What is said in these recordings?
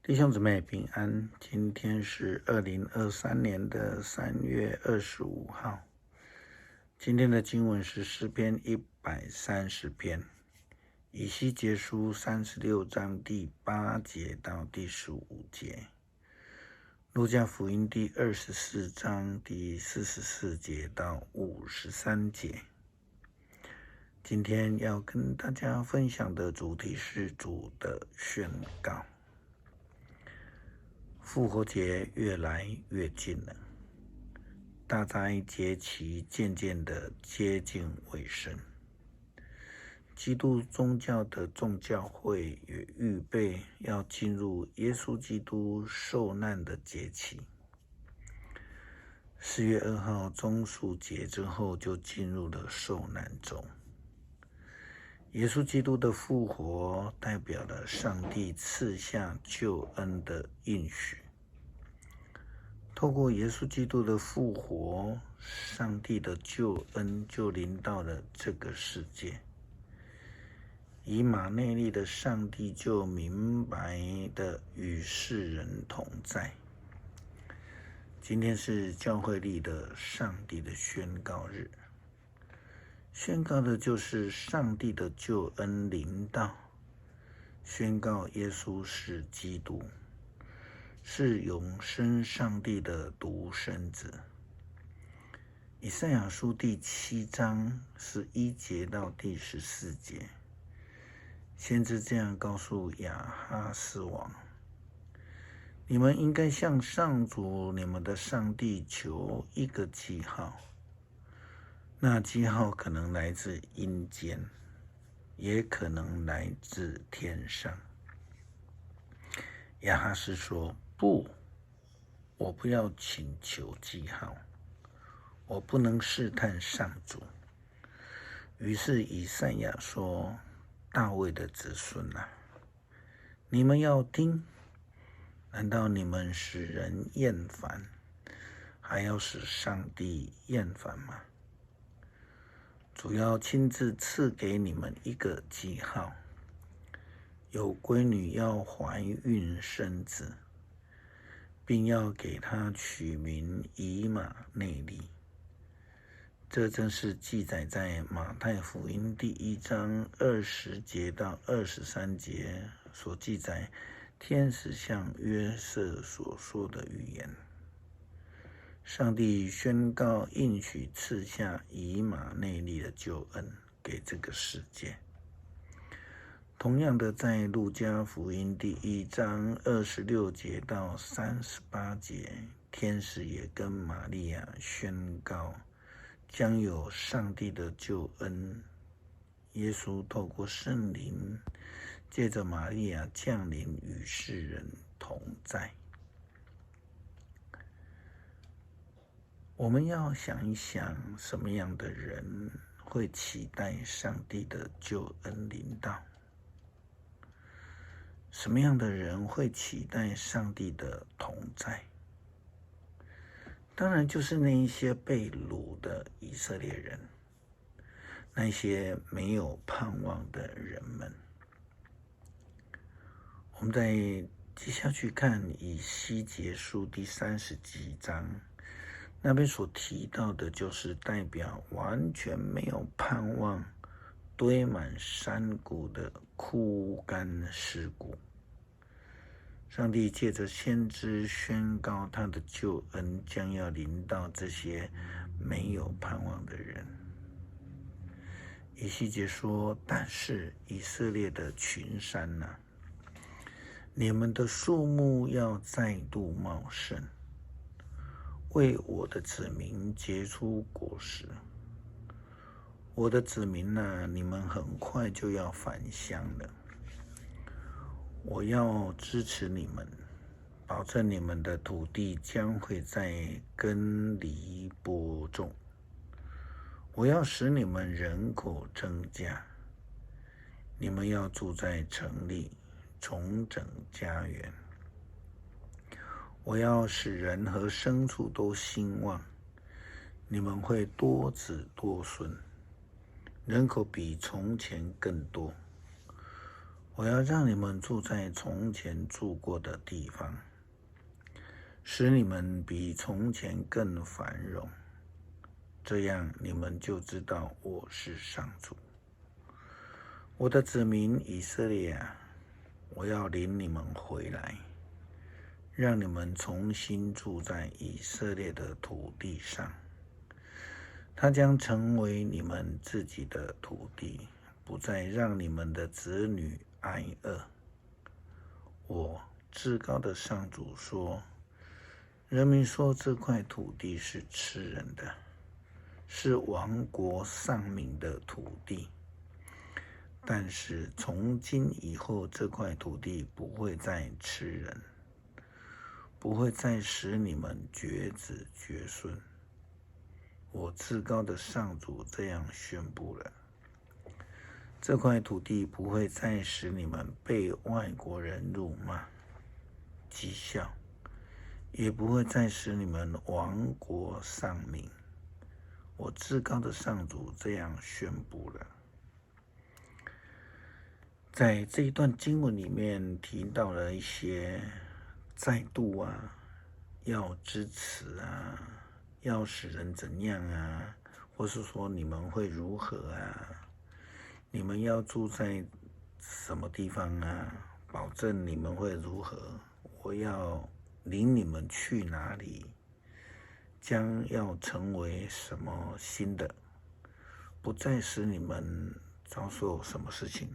弟兄姊妹平安，今天是2023年的3月25号。今天的经文是诗篇130篇，以西结书36章第8节到第15节，路加福音第24章第44节到53节。今天要跟大家分享的主题是主的宣告。复活节越来越近了，大灾节期渐渐的接近尾声。基督宗教的众教会也预备要进入耶稣基督受难的节期。4月2号棕树节之后，就进入了受难周。耶稣基督的复活代表了上帝赐下救恩的应许。透过耶稣基督的复活，上帝的救恩就临到了这个世界。以马内利的上帝就明白的与世人同在。今天是教会历的上帝的宣告日，宣告的就是上帝的救恩临到，宣告耶稣是基督，是永生上帝的独生子。以赛亚书第7章11节到第14节，先知这样告诉亚哈斯王：你们应该向上主你们的上帝求一个记号，那记号可能来自阴间，也可能来自天上。亚哈斯说：不，我不要请求记号，我不能试探上主。于是以赛亚说：大卫的子孙啊，你们要听，难道你们使人厌烦，还要使上帝厌烦吗？主要亲自赐给你们一个记号，有闺女要怀孕生子，并要给他取名以马内利。这正是记载在马太福音第1章20节到23节所记载天使向约瑟所说的预言。上帝宣告应许赐下以马内利的救恩给这个世界。同样的，在路加福音第1章26节到38节，天使也跟玛利亚宣告将有上帝的救恩，耶稣透过圣灵借着玛利亚降临与世人同在。我们要想一想，什么样的人会期待上帝的救恩临到？什么样的人会期待上帝的同在？当然就是那一些被掳的以色列人，那些没有盼望的人们。我们再接下去看以西结书第30几章，那边所提到的就是代表完全没有盼望，堆满山谷的枯干尸骨。上帝借着先知宣告他的救恩将要临到这些没有盼望的人。以西结说：但是以色列的群山啊，你们的树木要再度茂盛，为我的子民结出果实。我的子民啊，你们很快就要返乡了。我要支持你们，保证你们的土地将会在耕犁播种。我要使你们人口增加，你们要住在城里，重整家园。我要使人和牲畜都兴旺，你们会多子多孙，人口比从前更多。我要让你们住在从前住过的地方，使你们比从前更繁荣。这样你们就知道我是上主。我的子民以色列啊，我要领你们回来，让你们重新住在以色列的土地上。它将成为你们自己的土地，不再让你们的子女挨饿。我至高的上主说，人民说这块土地是吃人的，是亡国丧民的土地。但是从今以后，这块土地不会再吃人，不会再使你们绝子绝孙。我至高的上主这样宣布了：这块土地不会再使你们被外国人辱骂、讥笑，也不会再使你们亡国丧民。我至高的上主这样宣布了。在这一段经文里面提到了一些再度啊，要支持啊，要使人怎样啊，或是说你们会如何啊，你们要住在什么地方啊，保证你们会如何，我要领你们去哪里，将要成为什么新的，不再使你们遭受什么事情，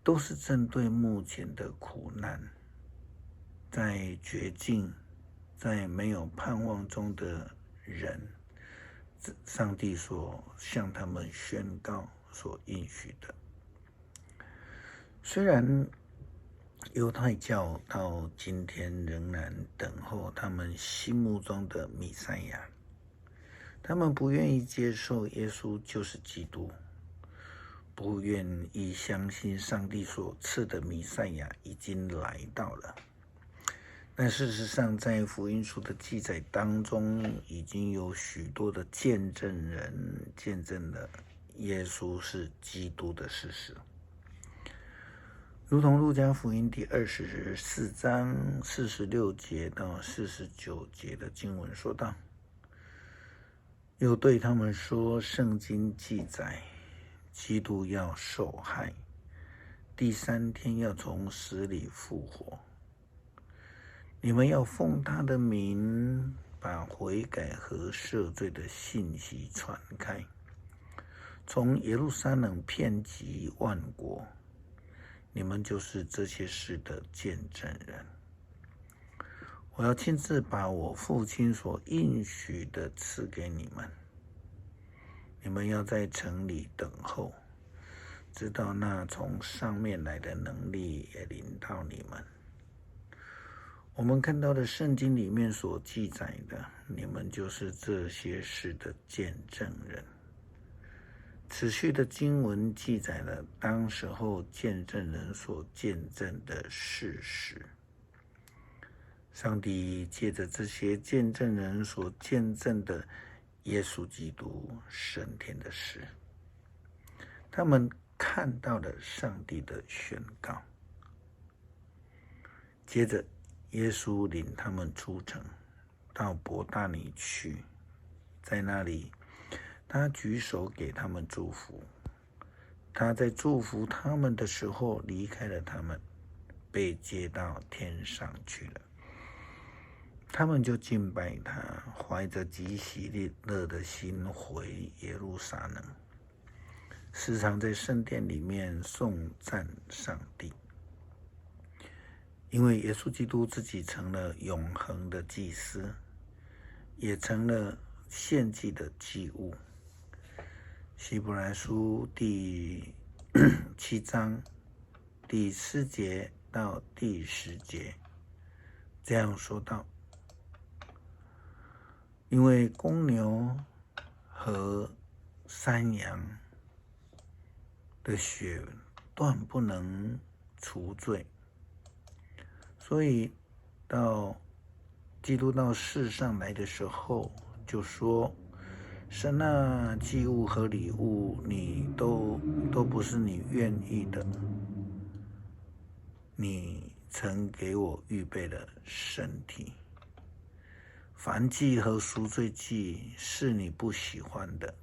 都是针对目前的苦难，在绝境，在没有盼望中的人，上帝所向他们宣告所应许的。虽然犹太教到今天仍然等候他们心目中的弥赛亚，他们不愿意接受耶稣就是基督，不愿意相信上帝所赐的弥赛亚已经来到了。但事实上，在福音书的记载当中，已经有许多的见证人见证了耶稣是基督的事实。如同路加福音第24章46节到49节的经文说道，又对他们说，圣经记载基督要受害，第3天要从死里复活。你们要奉他的名，把悔改和赦罪的信息传开，从耶路撒冷遍及万国。你们就是这些事的见证人。我要亲自把我父亲所应许的赐给你们。你们要在城里等候，直到那从上面来的能力也临到你们。我们看到的圣经里面所记载的，你们就是这些事的见证人。此序的经文记载了当时候见证人所见证的事实。上帝借着这些见证人所见证的耶稣基督升天的事，他们看到了上帝的宣告。接着耶稣领他们出城，到伯大尼去，在那里他举手给他们祝福。他在祝福他们的时候离开了他们，被接到天上去了。他们就敬拜他，怀着极喜乐的心回耶路撒冷，时常在圣殿里面颂赞上帝。因为耶稣基督自己成了永恒的祭司，也成了献祭的祭物。希伯来书第7章第4节到第10节这样说道，因为公牛和山羊的血断不能除罪，所以到基督到世上来的时候，就说神啊，祭物和礼物你都不是你愿意的，你曾给我预备了身体。燔祭和赎罪祭是你不喜欢的。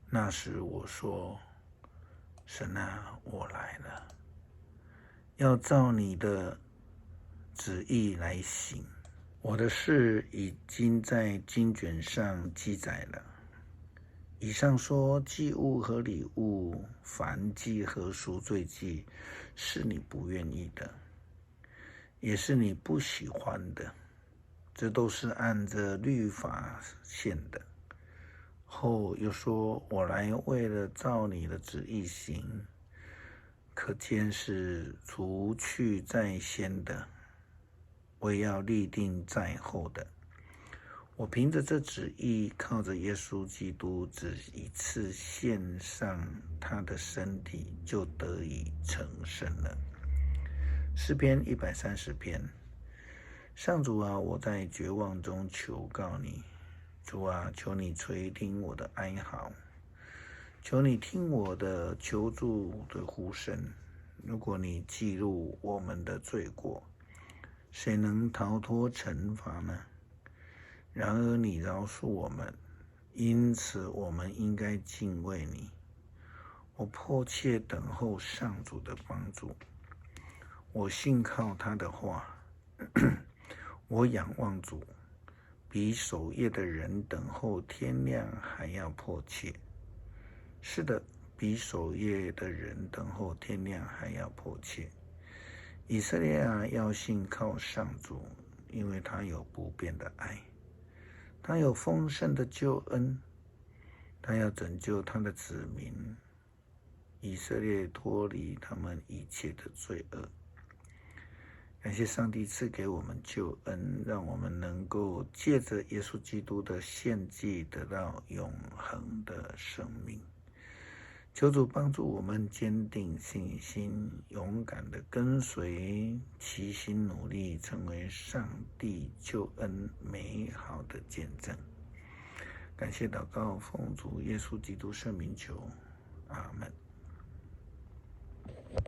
那时我说，神啊，我来了，要照你的旨意来行。我的事已经在经卷上记载了。以上说，祭物和礼物、燔祭和赎罪祭是你不愿意的，也是你不喜欢的，这都是按着律法献的。后又说，我来为了照你的旨意行，可见是除去在先的，为要立定在后的。我凭着这旨意，靠着耶稣基督只一次献上他的身体，就得以成圣了。诗篇130篇。上主啊，我在绝望中求告你。主啊，求你垂听我的哀嚎，求你听我的求助的呼声。如果你记录我们的罪过，谁能逃脱惩罚呢？然而你饶恕我们，因此我们应该敬畏你。我迫切等候上主的帮助，我信靠他的话。我仰望主，比守夜的人等候天亮还要迫切。是的，比守夜的人等候天亮还要迫切。以色列啊，要信靠上主，因为他有不变的爱，他有丰盛的救恩，他要拯救他的子民以色列，脱离他们一切的罪恶。感谢上帝赐给我们救恩，让我们能够借着耶稣基督的献祭得到永恒的生命。求主帮助我们坚定信心，勇敢地跟随，齐心努力，成为上帝救恩美好的见证。感谢祷告，奉主耶稣基督圣名求，阿们。